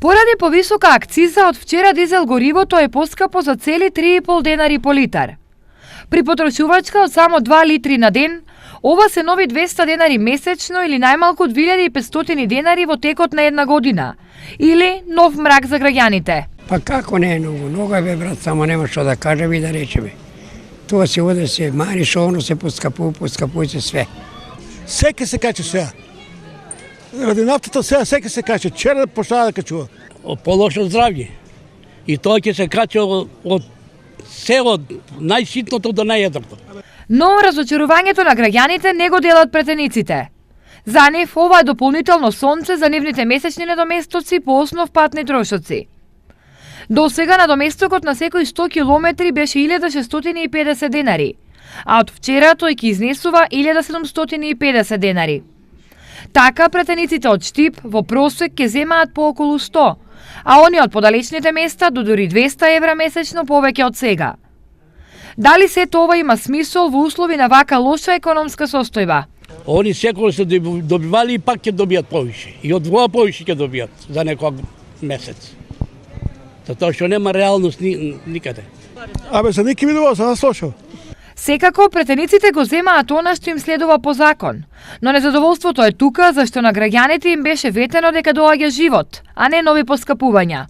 Поради повисока акциза од вчера дизел горивото е поскапо за цели 3,5 денари по литар. При потрошувачка од само 2 литри на ден, ова се нови 200 денари месечно или најмалку 2500 денари во текот на една година. Или нов мрак за граѓаните. Па како не е многу? Многу е бе, брат, само нема што да кажеме и да речеме. Тоа се оде се мани шовно се поскапува се све. Секе се качи сега. Ради нафтата сега секе се качи. Вчера почна да качува. По-лошо здравје. И тоа ќе се качи од се од најситното до наједрото. Но разочарувањето на граѓаните не го делат претениците. За нив ова е дополнително сонце за нивните месечни недоместоци по основ патни трошоци. До сега надоместокот на секој 100 километри беше 1650 денари, а од вчера тој ќе изнесува 1750 денари. Така претениците од Штип во просек ќе земаат по околу 100, а они од подалечните места до дури 200 евра месечно повеќе од сега. Дали сето ова има смисол во услови на вака лоша економска состојба? Они секој се добивали и пак ќе добијат повише. И од двоја повише ќе добијат за некој месец. Затоа што нема реалност никаде. Абе, за ники видува, за нас лошо. Секако, претениците го земаат она што им следува по закон, но незадоволството е тука зашто на граѓаните им беше ветено дека доаѓа живот, а не нови поскапувања.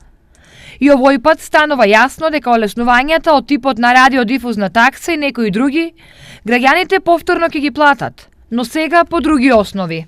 И овој пат станува јасно дека олеснувањата од типот на радиодифузна такса и некои други, граѓаните повторно ќе ги платат, но сега по други основи.